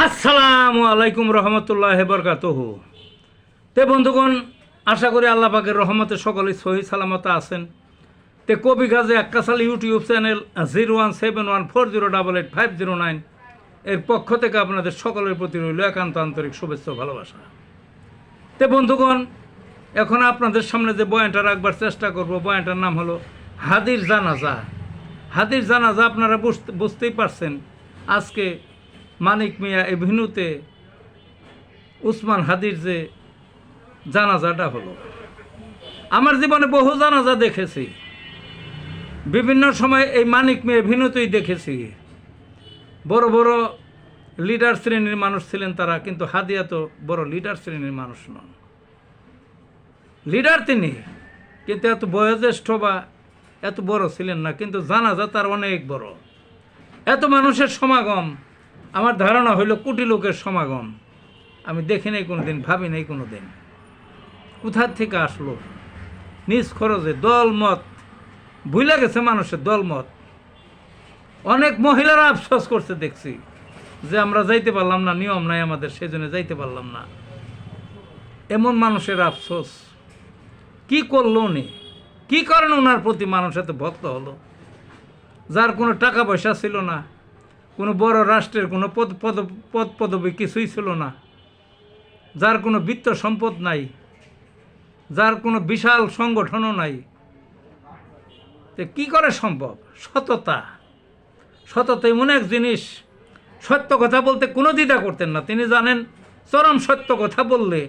আসসালামু আলাইকুম রহমতুল্লাহ বরকাতুহু। তে বন্ধুগণ, আশা করি আল্লাহ পাকের রহমতে সকলেই সহি সালামত আছেন। তে কবি গাজী আক্কাসাল ইউটিউব চ্যানেল 017140885009 এর পক্ষ থেকে আপনাদের সকলের প্রতি রইল একান্ত আন্তরিক শুভেচ্ছা ভালোবাসা। তে বন্ধুগণ, এখন আপনাদের সামনে যে বয়ানটা রাখবার চেষ্টা করব, বয়ানটার নাম হলো হাদির জানাজা। হাদির জানাজা আপনারা বুঝতেই পারছেন। আজকে মানিক মিয়া এভিনিউতে উসমান হাদির যে জানাজাটা হলো, আমার জীবনে বহু জানাজা দেখেছি, বিভিন্ন সময় এই মানিক মিয়া এভিনিউতেই দেখেছি। বড় বড় লিডার শ্রেণীর মানুষ ছিলেন তারা, কিন্তু হাদিয়া তো বড় লিডার শ্রেণীর মানুষ নন। লিডার তিনি, কিন্তু এত বয়োজ্যেষ্ঠ বা এত বড় ছিলেন না, কিন্তু জানাজা তার অনেক বড়। এত মানুষের সমাগম, আমার ধারণা হইল কোটি লোকের সমাগম। আমি দেখি নাই কোনো দিন, ভাবি নাই কোনো দিন। কোথার থেকে আসলো? নিজ খরচে দলমত ভুলে গেছে মানুষের দলমত। অনেক মহিলারা আফসোস করছে দেখছি যে আমরা যাইতে পারলাম না, নিয়ম নাই আমাদের, সেজন্য যাইতে পারলাম না। এমন মানুষের আফসোস। কি করলো উনি? কী কারণে ওনার প্রতি মানুষ এত ভক্ত হলো? যার কোনো টাকা পয়সা ছিল না, কোনো বড় রাষ্ট্রের কোনো পদ পদবি কিছুই ছিল না, যার কোনো বিত্ত সম্পদ নাই, যার কোনো বিশাল সংগঠনও নাই, তো কী করে সম্ভব? সততা। সততা এমন এক জিনিস, সত্য কথা বলতে কোনো দ্বিধা করতেন না। তিনি জানেন চরম সত্য কথা বললে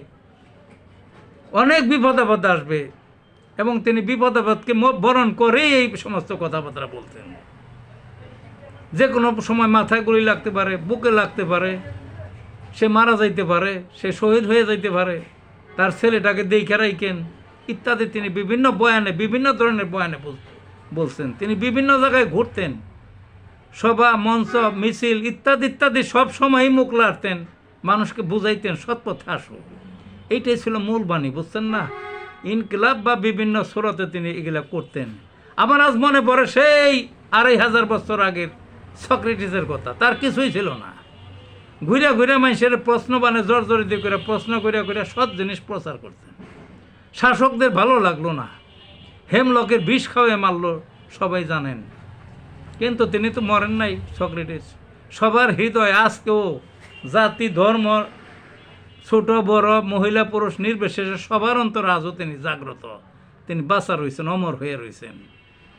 অনেক বিপদ আপদ আসবে, এবং তিনি বিপদ আপদকে বরণ করেই এই সমস্ত কথাবার্তা বলতেন। যে কোনো সময় মাথায় গুলি লাগতে পারে, বুকে লাগতে পারে, সে মারা যাইতে পারে, সে শহীদ হয়ে যাইতে পারে, তার ছেলেটাকে দেখে রাখেন ইত্যাদি। তিনি বিভিন্ন বয়ানে, বিভিন্ন ধরনের বয়ানে বলছেন। তিনি বিভিন্ন জায়গায় ঘুরতেন, সভা, মঞ্চ, মিছিল ইত্যাদি ইত্যাদি সব সময়ই মুখ লাড়তেন, মানুষকে বুঝাইতেন সৎ পথে আসো। এইটাই ছিল মূল বাণী, বুঝছেন না? ইনকিলাব বা বিভিন্ন সুরতে তিনি এগুলা করতেন। আমার আজ মনে পড়ে সেই 2500 বছর আগের সক্রেটিসের কথা। তার কিছুই ছিল না, ঘুরে ঘুরে মানুষের প্রশ্ন বানে জর্জরিত করে প্রশ্ন করে করে সৎ জিনিস প্রচার করতেন। শাসকদের ভালো লাগলো না, হেমলকের বিষ খাওয়ায় মারলো, সবাই জানেন। কিন্তু তিনি তো মরেন নাই সক্রেটিস। সবার হৃদয় আজকেও, জাতি ধর্ম, ছোট বড়, মহিলা পুরুষ নির্বিশেষে সবার অন্তর আজও তিনি জাগ্রত। তিনি বাঁচা রয়েছেন, অমর হয়ে রয়েছেন,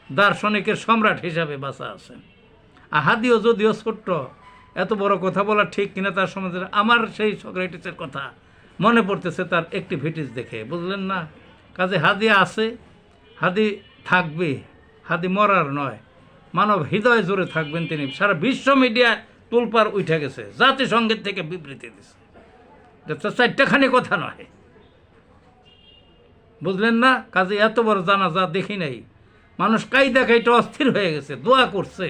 দার্শনিকের সম্রাট হিসাবে বাঁচা আছেন। হাদিও যদিও ছোট্ট, এত বড় কথা বলা ঠিক কিনা তার সমাজে আমার সেই সক্রেটিসের কথা মনে পড়তেছে তার অ্যাক্টিভিটিস দেখে, বুঝলেন না? কাজে হাদি আছে, হাদি থাকবে, হাদি মরার নয়, মানব হৃদয় জুড়ে থাকবেন তিনি। সারা বিশ্ব মিডিয়া তুলপার উঠে গেছে, জাতিসংঘের থেকে বিবৃতি দিচ্ছে। চারটাখানি কথা নয়, বুঝলেন না? কাজে এত বড় জানাজা দেখি নাই। মানুষ কায়দা কাইটা অস্থির হয়ে গেছে, দোয়া করছে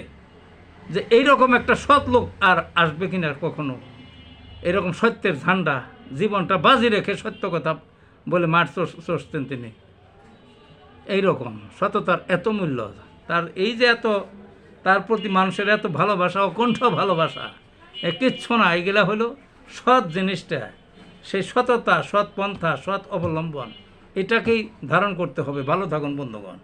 যে এইরকম একটা সৎ লোক আর আসবে কিনা কখনো। এরকম সত্যের ঝান্ডা, জীবনটা বাজি রেখে সত্য কথা বলে মাঠ চষতেন তিনি। এইরকম সততার এত মূল্য, তার এই যে এত, তার প্রতি মানুষের এত ভালোবাসা, অকণ্ঠ ভালোবাসা, কিচ্ছু না। এগুলা হলো সৎ জিনিসটা, সেই সততা, সৎ পন্থা, সৎ অবলম্বন, এটাকেই ধারণ করতে হবে। ভালো থাকুন বন্ধুগণ।